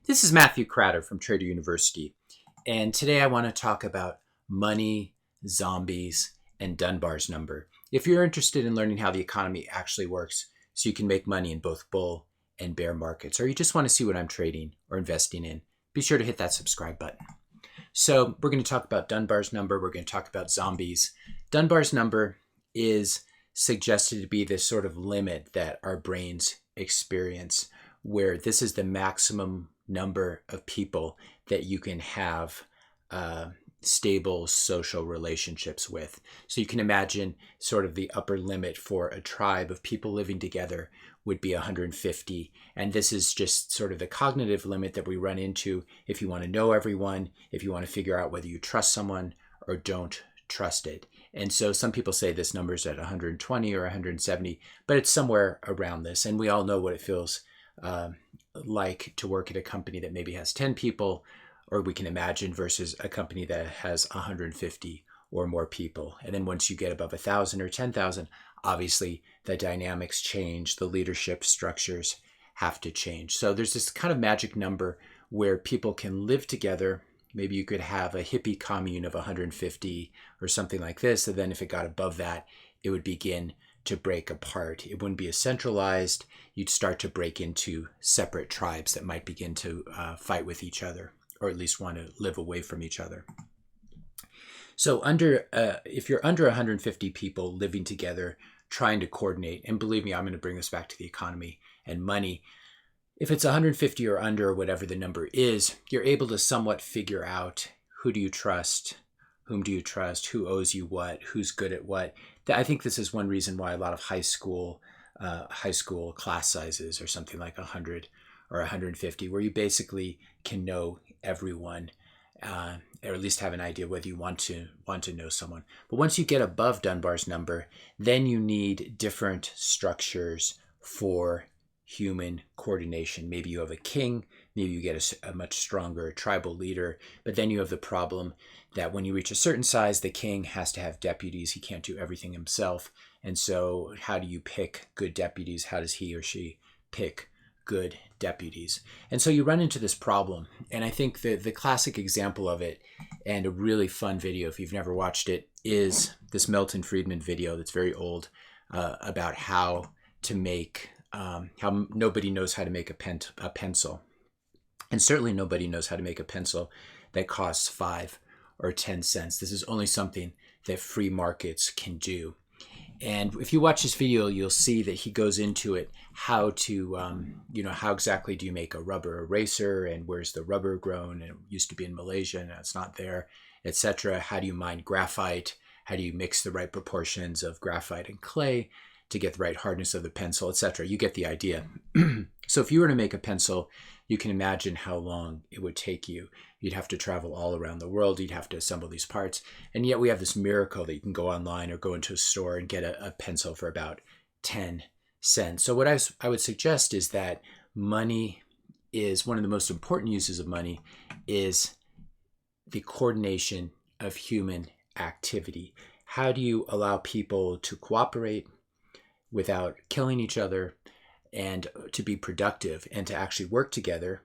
This is Matthew Cratter from Trader University, and today I want to talk about money, zombies, and Dunbar's number. If you're interested in learning how the economy actually works so you can make money in both bull and bear markets, or you just want to see what I'm trading or investing in, be sure to hit that subscribe button. So we're going to talk about Dunbar's number. We're going to talk about zombies. Dunbar's number is suggested to be this sort of limit that our brains experience, where this is the maximum number of people that you can have stable social relationships with. So you can imagine sort of the upper limit for a tribe of people living together would be 150. And this is just sort of the cognitive limit that we run into if you want to know everyone, if you want to figure out whether you trust someone or don't trust it. And so some people say this number is at 120 or 170, but it's somewhere around this. And we all know what it feels like to work at a company that maybe has 10 people, or we can imagine versus a company that has 150 or more people. And then once you get above 1,000 or 10,000, obviously the dynamics change, the leadership structures have to change. So there's this kind of magic number where people can live together. Maybe you could have a hippie commune of 150 or something like this. And then if it got above that, it would begin to break apart. It wouldn't be as centralized. You'd start to break into separate tribes that might begin to fight with each other, or at least want to live away from each other. So if you're under 150 people living together, trying to coordinate, and believe me, I'm going to bring this back to the economy and money. If it's 150 or under, whatever the number is, you're able to somewhat figure out who do you trust, whom do you trust, who owes you what, who's good at what. I think this is one reason why a lot of high school class sizes are something like 100 or 150, where you basically can know everyone, or at least have an idea whether you want to know someone. But once you get above Dunbar's number, then you need different structures for human coordination. Maybe you have a king, maybe you get a much stronger tribal leader, but then you have the problem that when you reach a certain size, the king has to have deputies. He can't do everything himself. And so how do you pick good deputies? How does he or she pick good deputies? And so you run into this problem. And I think the classic example of it, and a really fun video, if you've never watched it, is this Milton Friedman video that's very old, about how to make how nobody knows how to make a pencil. And certainly nobody knows how to make a pencil that costs 5 or 10 cents. This is only something that free markets can do. And if you watch this video, you'll see that he goes into it, how to, how exactly do you make a rubber eraser, and where's the rubber grown? And it used to be in Malaysia, and it's not there, etc. How do you mine graphite? How do you mix the right proportions of graphite and clay to get the right hardness of the pencil, etc. You get the idea. So if you were to make a pencil, you can imagine how long it would take you. You'd have to travel all around the world. You'd have to assemble these parts. And yet we have this miracle that you can go online or go into a store and get a pencil for about 10 cents. So what I would suggest is that money is one of the most important uses of money is the coordination of human activity. How do you allow people to cooperate without killing each other, and to be productive and to actually work together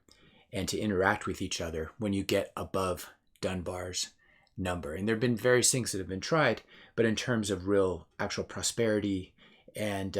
and to interact with each other when you get above Dunbar's number? And there have been various things that have been tried, but in terms of real actual prosperity and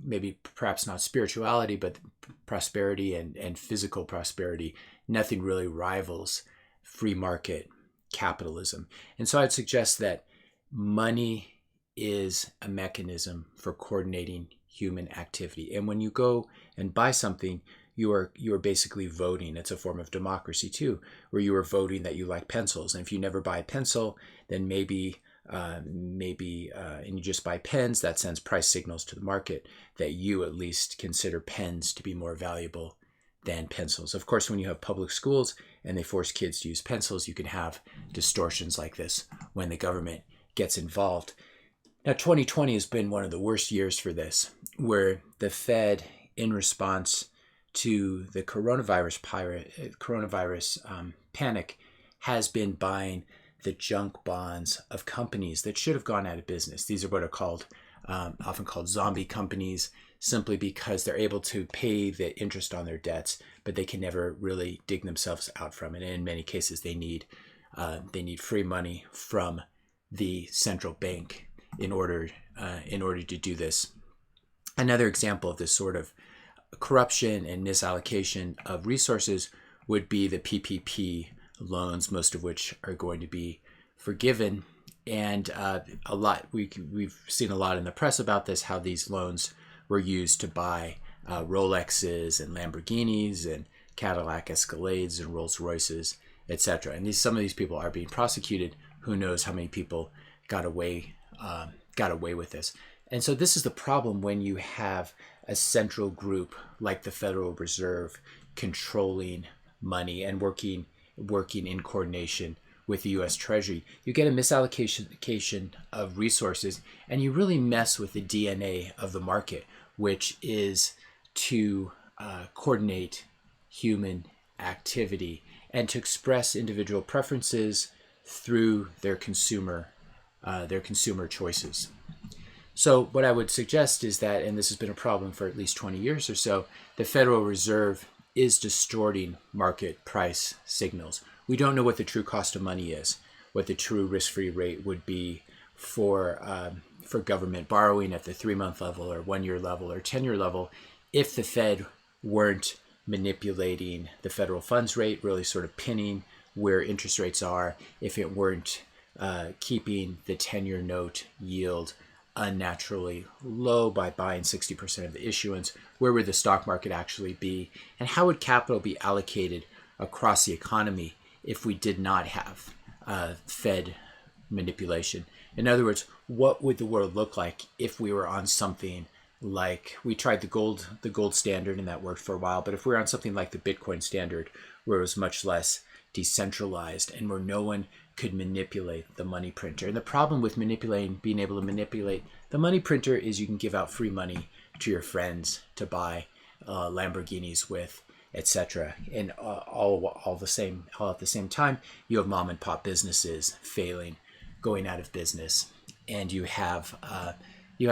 maybe perhaps not spirituality, but prosperity and physical prosperity, nothing really rivals free market capitalism. And so I'd suggest that money is a mechanism for coordinating human activity. And when you go and buy something, you are basically voting. It's a form of democracy too, where you are voting that you like pencils. And if you never buy a pencil, then maybe and you just buy pens, that sends price signals to the market that you at least consider pens to be more valuable than pencils. Of course, when you have public schools and they force kids to use pencils, you can have distortions like this when the government gets involved. Now, 2020 has been one of the worst years for this, where the Fed, in response to the coronavirus panic, has been buying the junk bonds of companies that should have gone out of business. These are what are called, often called zombie companies. simply because they're able to pay the interest on their debts, but they can never really dig themselves out from it. And in many cases, they need free money from the central bank in order to do this. Another example of this sort of corruption and misallocation of resources would be the PPP loans, most of which are going to be forgiven. And we've seen a lot in the press about this, how these loans were used to buy Rolexes and Lamborghinis and Cadillac Escalades and Rolls Royces, etc. And some of these people are being prosecuted. Who knows how many people got away with this? And so this is the problem when you have a central group like the Federal Reserve controlling money and working in coordination with the U.S. Treasury. You get a misallocation of resources, and you really mess with the DNA of the market, which is to coordinate human activity and to express individual preferences through their consumer choices. So what I would suggest is that, and this has been a problem for at least 20 years or so, the Federal Reserve is distorting market price signals. We don't know what the true cost of money is, what the true risk-free rate would be for government borrowing at the 3-month level or 1-year level or 10-year level if the Fed weren't manipulating the federal funds rate, really sort of pinning where interest rates are, if it weren't keeping the 10-year note yield unnaturally low by buying 60% of the issuance. Where would the stock market actually be? And how would capital be allocated across the economy if we did not have Fed manipulation? In other words, what would the world look like if we were on something like, we tried the gold standard and that worked for a while, but if we were on something like the Bitcoin standard, where it was much less decentralized and where no one could manipulate the money printer. And the problem with being able to manipulate the money printer is you can give out free money to your friends to buy Lamborghinis with, etc. And all at the same time, you have mom and pop businesses failing, going out of business, and you have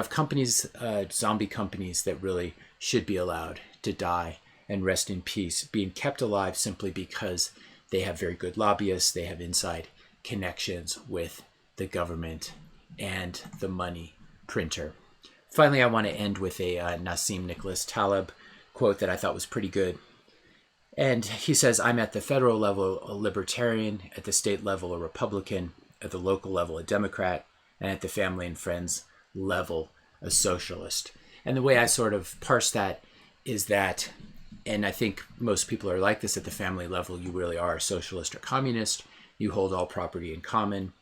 companies, zombie companies that really should be allowed to die and rest in peace, being kept alive simply because they have very good lobbyists, they have inside connections with the government and the money printer. Finally, I want to end with a Nassim Taleb quote that I thought was pretty good. And he says, "I'm at the federal level a libertarian, at the state level a Republican, at the local level a Democrat, and at the family and friends level a socialist." And the way I sort of parse that is that, and I think most people are like this, at the family level, you really are a socialist or communist. You hold all property in common,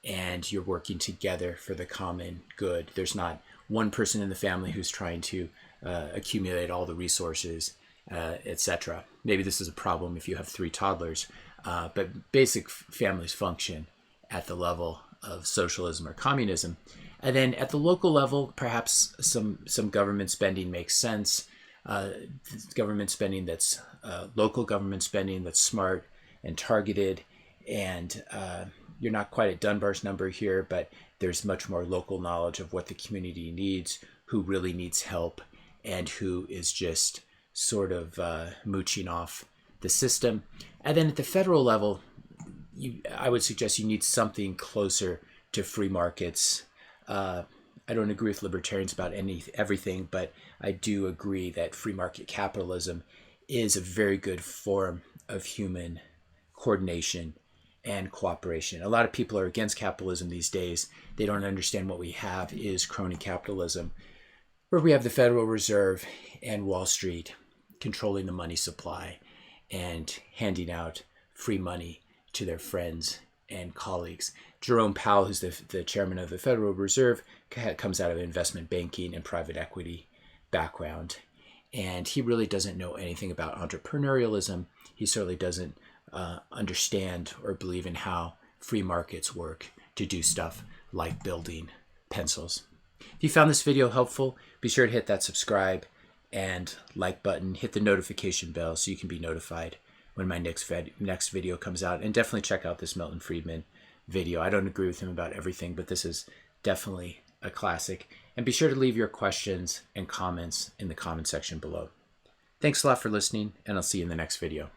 and you're working together for the common good. There's not one person in the family who's trying to accumulate all the resources, etc. Maybe this is a problem if you have 3 toddlers, but basic families function at the level of socialism or communism. And then at the local level, perhaps some government spending makes sense. Government spending that's local government spending that's smart and targeted. And you're not quite at Dunbar's number here, but there's much more local knowledge of what the community needs, who really needs help, and who is just sort of mooching off the system. And then at the federal level, I would suggest you need something closer to free markets. I don't agree with libertarians about everything, but I do agree that free market capitalism is a very good form of human coordination and cooperation. A lot of people are against capitalism these days. They don't understand what we have is crony capitalism, where we have the Federal Reserve and Wall Street controlling the money supply and handing out free money to their friends and colleagues. Jerome Powell, who's the chairman of the Federal Reserve, comes out of investment banking and private equity background. And he really doesn't know anything about entrepreneurialism. He certainly doesn't understand or believe in how free markets work to do stuff like building pencils. If you found this video helpful, be sure to hit that subscribe and like button, hit the notification bell so you can be notified when my next video comes out. And definitely check out this Milton Friedman video. I don't agree with him about everything, but this is definitely a classic. And be sure to leave your questions and comments in the comment section below. Thanks a lot for listening, and I'll see you in the next video.